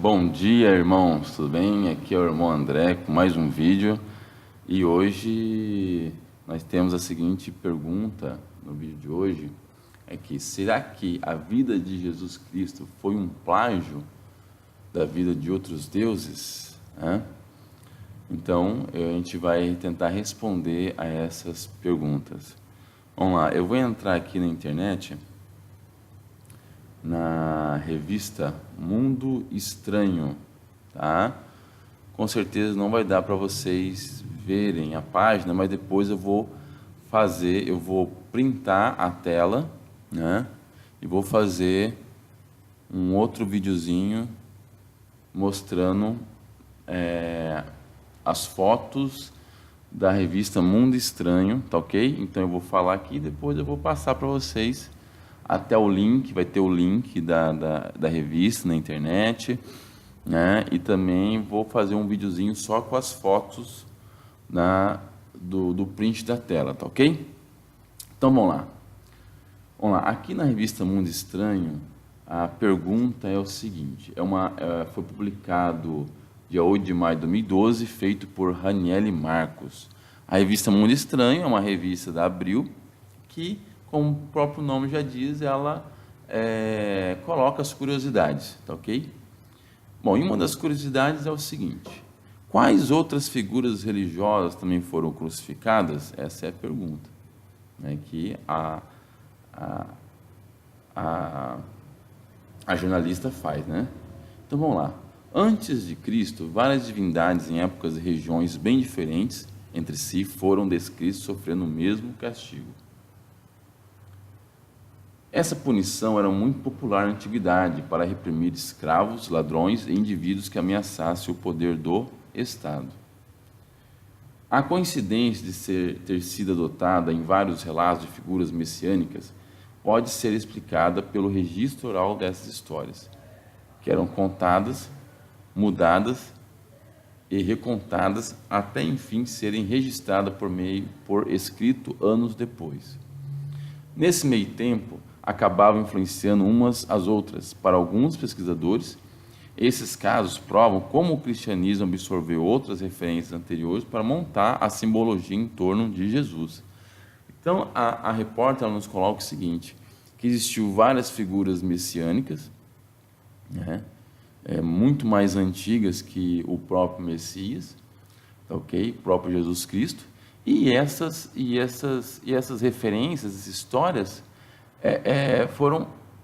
Bom dia, irmãos, tudo bem? Aqui é o irmão André com mais um vídeo e hoje nós temos a seguinte pergunta no vídeo de hoje, é que será que a vida de Jesus Cristo foi um plágio da vida de outros deuses? Hã? Então, a gente vai tentar responder a essas perguntas. Vamos lá, eu vou entrar aqui na internet, na revista Mundo Estranho, tá? Com certeza não vai dar para vocês verem a página, mas depois eu vou printar a tela, né? E vou fazer um outro videozinho mostrando as fotos da revista Mundo Estranho, tá ok? Então eu vou falar aqui e depois eu vou passar para vocês até o link, vai ter o link da revista na internet, né? E também vou fazer um videozinho só com as fotos do print da tela, tá ok? Então vamos lá. Aqui na revista Mundo Estranho, a pergunta é o seguinte, foi publicado dia 8 de maio de 2012, feito por Raniele Marcos. A revista Mundo Estranho é uma revista da Abril que, como o próprio nome já diz, ela coloca as curiosidades, tá ok? Bom, e uma das curiosidades é o seguinte, quais outras figuras religiosas também foram crucificadas? Essa é a pergunta, né, que a jornalista faz, né? Então vamos lá. Antes de Cristo, várias divindades em épocas e regiões bem diferentes entre si foram descritas sofrendo o mesmo castigo. Essa punição era muito popular na antiguidade para reprimir escravos, ladrões e indivíduos que ameaçassem o poder do Estado. A coincidência de ter sido adotada em vários relatos de figuras messiânicas pode ser explicada pelo registro oral dessas histórias, que eram contadas, mudadas e recontadas até enfim serem registradas por escrito anos depois. Nesse meio tempo, acabavam influenciando umas às outras. Para alguns pesquisadores, esses casos provam como o cristianismo absorveu outras referências anteriores para montar a simbologia em torno de Jesus. Então, a repórter ela nos coloca o seguinte, que existiu várias figuras messiânicas, né, muito mais antigas que o próprio Messias, ok? O próprio Jesus Cristo, e essas referências, essas histórias,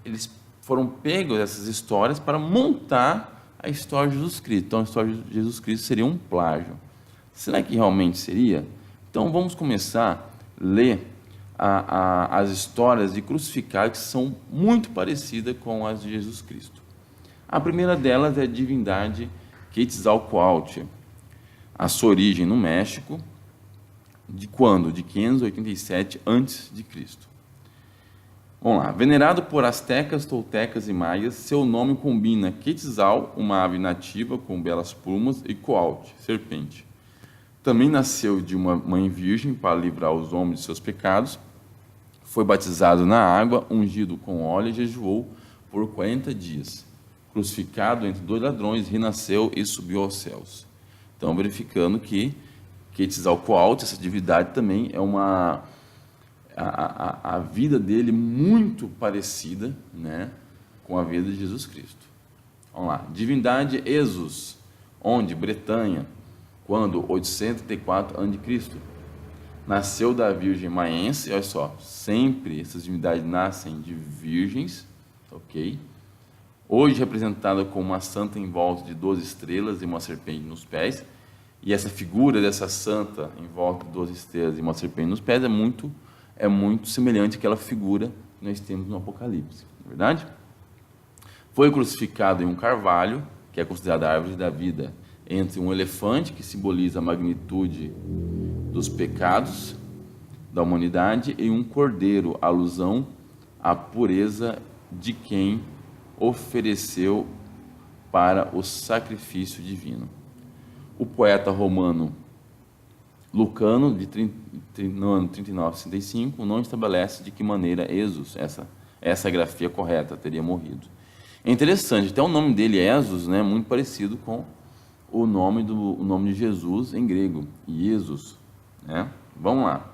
eles foram pegos essas histórias para montar a história de Jesus Cristo. Então, a história de Jesus Cristo seria um plágio. Será que realmente seria? Então, vamos começar a ler as histórias de crucificados que são muito parecidas com as de Jesus Cristo. A primeira delas é a divindade Quetzalcóatl. A sua origem no México, de quando? De 587 a.C. Vamos lá. Venerado por astecas, toltecas e maias, seu nome combina Quetzal, uma ave nativa com belas plumas, e Coatl, serpente. Também nasceu de uma mãe virgem para livrar os homens de seus pecados. Foi batizado na água, ungido com óleo e jejuou por 40 dias. Crucificado entre dois ladrões, renasceu e subiu aos céus. Então, verificando que Quetzalcóatl, essa divindade também é a vida dele muito parecida, né, com a vida de Jesus Cristo. Vamos lá. Divindade Esus, onde? Bretanha, quando? 834 a.C. Nasceu da virgem maense, olha só, sempre essas divindades nascem de virgens, ok? Hoje representada como uma santa em volta de 12 estrelas e uma serpente nos pés, e essa figura dessa santa em volta de 12 estrelas e uma serpente nos pés é muito semelhante àquela figura que nós temos no Apocalipse, não é verdade? Foi crucificado em um carvalho, que é considerada a árvore da vida, entre um elefante, que simboliza a magnitude dos pecados da humanidade, e um cordeiro, alusão à pureza de quem ofereceu para o sacrifício divino. O poeta romano Lucano, no ano 39-65, não estabelece de que maneira Esus, essa grafia correta, teria morrido. É interessante, até o nome dele, Jesus, né, muito parecido com o nome de Jesus em grego, Jesus, né? Vamos lá.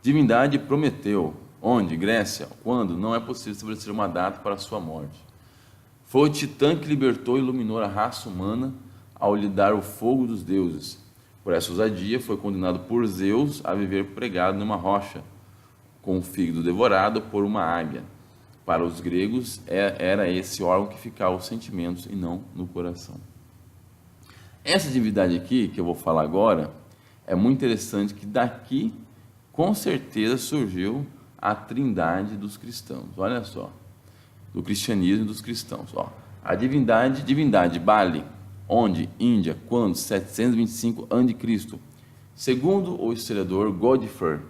Divindade prometeu, onde? Grécia, quando? Não é possível estabelecer uma data para a sua morte. Foi o titã que libertou e iluminou a raça humana ao lhe dar o fogo dos deuses. Por essa ousadia, foi condenado por Zeus a viver pregado numa rocha, com o fígado devorado por uma águia. Para os gregos, era esse órgão que ficava os sentimentos e não no coração. Essa divindade aqui, que eu vou falar agora, é muito interessante, que daqui, com certeza, surgiu a trindade dos cristãos. Olha só, do cristianismo e dos cristãos. Ó. A divindade Bali, onde? Índia, quando? 725 a.C. Segundo o historiador Godfrey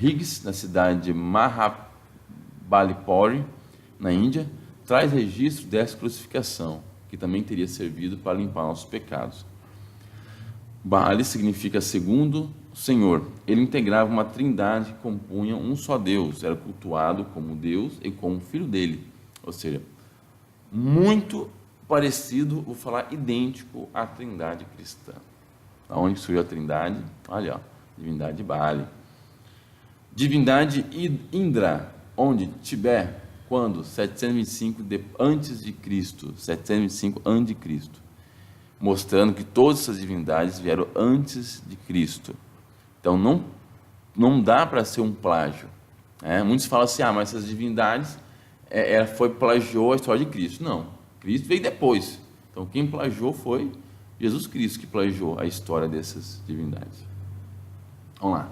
Higgs, na cidade de Mahabalipuri, na Índia, traz registro dessa crucificação, que também teria servido para limpar nossos pecados. Bali significa segundo Senhor. Ele integrava uma trindade que compunha um só Deus, era cultuado como Deus e como filho dele. Ou seja, muito parecido, vou falar idêntico à trindade cristã. Onde surgiu a trindade? Olha, ó, divindade Bali. Divindade Indra, onde? Tibete, quando? 725 a.C., 725 a.C., mostrando que todas essas divindades vieram antes de Cristo. Então não dá para ser um plágio. Né? Muitos falam assim, mas essas divindades plagiou a história de Cristo. Não, Cristo veio depois. Então quem plagiou foi Jesus Cristo, que plagiou a história dessas divindades. Vamos lá.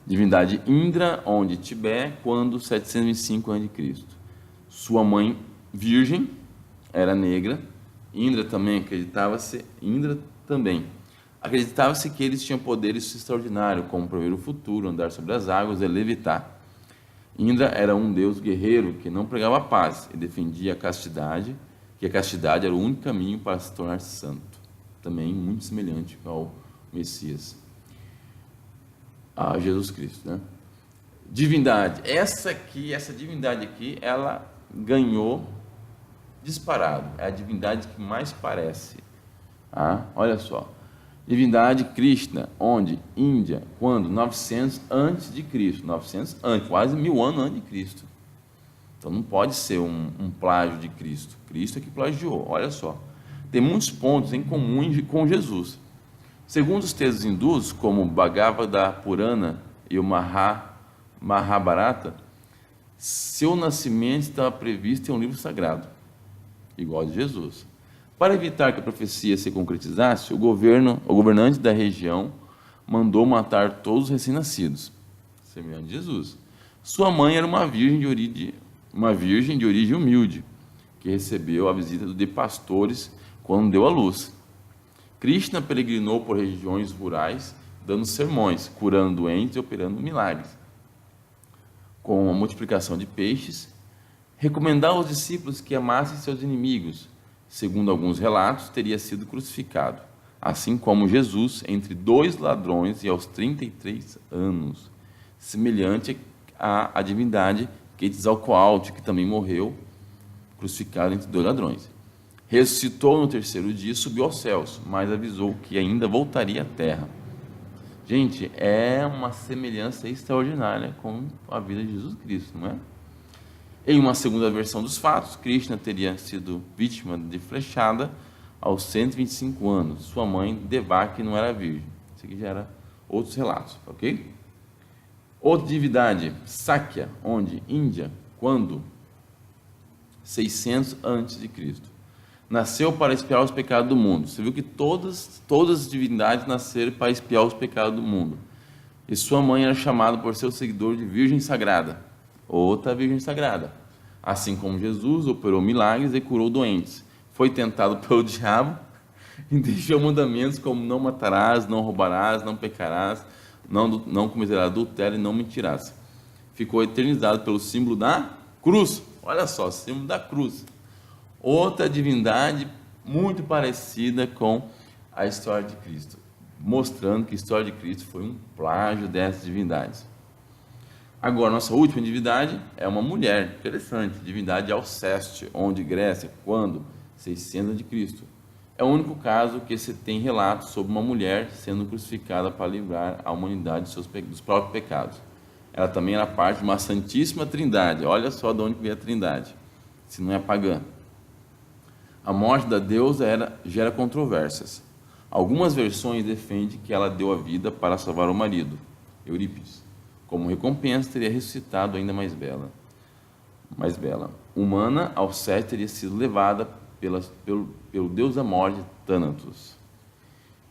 Divindade Indra, onde? Tibete, quando? 725 a.C. Sua mãe virgem era negra. Indra também acreditava-se que eles tinham poderes extraordinários, como prever o futuro, andar sobre as águas e levitar. Indra era um deus guerreiro que não pregava paz e defendia a castidade, que a castidade era o único caminho para se tornar santo. Também muito semelhante ao Messias, a Jesus Cristo, né? Divindade, essa divindade aqui, ela ganhou disparado, é a divindade que mais parece. Olha só, divindade Krishna, onde? Índia, quando? 900 antes de Cristo, 900 antes, quase 1000 anos antes de Cristo. Então não pode ser um plágio de Cristo. Cristo é que plagiou. Olha só, tem muitos pontos em comum com Jesus. Segundo os textos hindus, como o Bhagavata Purana e o Mahabharata, seu nascimento estava previsto em um livro sagrado, igual a de Jesus. Para evitar que a profecia se concretizasse, o governante da região mandou matar todos os recém-nascidos, semelhante a Jesus. Sua mãe era uma virgem de origem humilde, que recebeu a visita de pastores quando deu à luz. Krishna peregrinou por regiões rurais, dando sermões, curando doentes e operando milagres. Com a multiplicação de peixes, recomendava aos discípulos que amassem seus inimigos. Segundo alguns relatos, teria sido crucificado, assim como Jesus, entre 2 ladrões e aos 33 anos, semelhante à divindade Quetzalcoatl, que também morreu crucificado entre 2 ladrões. Ressuscitou no 3º dia e subiu aos céus, mas avisou que ainda voltaria à terra. Gente, é uma semelhança extraordinária com a vida de Jesus Cristo, não é? Em uma segunda versão dos fatos, Krishna teria sido vítima de flechada aos 125 anos. Sua mãe, Devaki, não era virgem. Isso aqui já era outros relatos, ok? Outra divindade, Sakya, onde? Índia, quando? 600 a.C. Nasceu para expiar os pecados do mundo. Você viu que todas as divindades nasceram para expiar os pecados do mundo. E sua mãe era chamada por seu seguidor de Virgem Sagrada. Outra Virgem Sagrada. Assim como Jesus operou milagres e curou doentes. Foi tentado pelo diabo e deixou mandamentos como não matarás, não roubarás, não pecarás, não cometerás adultério e não mentirás. Ficou eternizado pelo símbolo da cruz. Olha só, símbolo da cruz. Outra divindade muito parecida com a história de Cristo, mostrando que a história de Cristo foi um plágio dessas divindades. Agora, nossa última divindade é uma mulher, interessante, divindade Alceste, onde Grécia, quando? 600 de Cristo. É o único caso que se tem relato sobre uma mulher sendo crucificada para livrar a humanidade dos próprios pecados. Ela também era parte de uma Santíssima Trindade. Olha só de onde veio a Trindade, se não é pagã. A morte da deusa gera controvérsias. Algumas versões defendem que ela deu a vida para salvar o marido, Eurípides. Como recompensa, teria ressuscitado ainda mais bela. Humana, Alceste teria sido levada pelo deus da morte, Thanatos.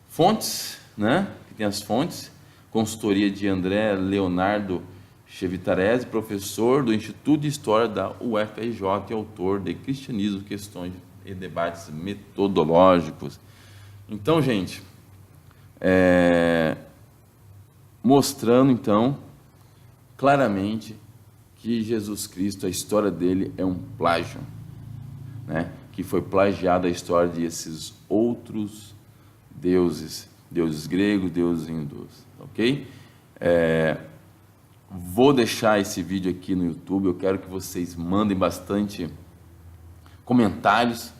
Fontes, né? Que tem as fontes. Consultoria de André Leonardo Chevitarese, professor do Instituto de História da UFRJ e autor de Cristianismo, Questões e Debates Metodológicos. Então, gente, mostrando, então, claramente que Jesus Cristo, a história dele é um plágio, né? Que foi plagiada a história desses outros deuses, deuses gregos, deuses hindus, ok? Vou deixar esse vídeo aqui no YouTube, eu quero que vocês mandem bastante comentários,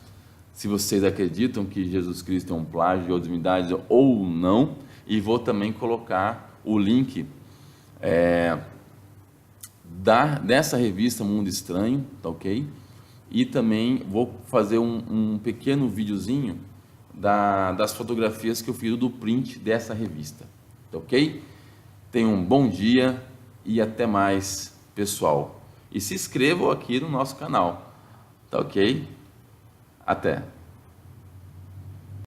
se vocês acreditam que Jesus Cristo é um plágio de outras divindades ou não, e vou também colocar o link dessa revista Mundo Estranho, tá ok? E também vou fazer um pequeno videozinho das fotografias que eu fiz do print dessa revista, tá ok? Tenham um bom dia e até mais, pessoal. E se inscrevam aqui no nosso canal, tá ok? Até!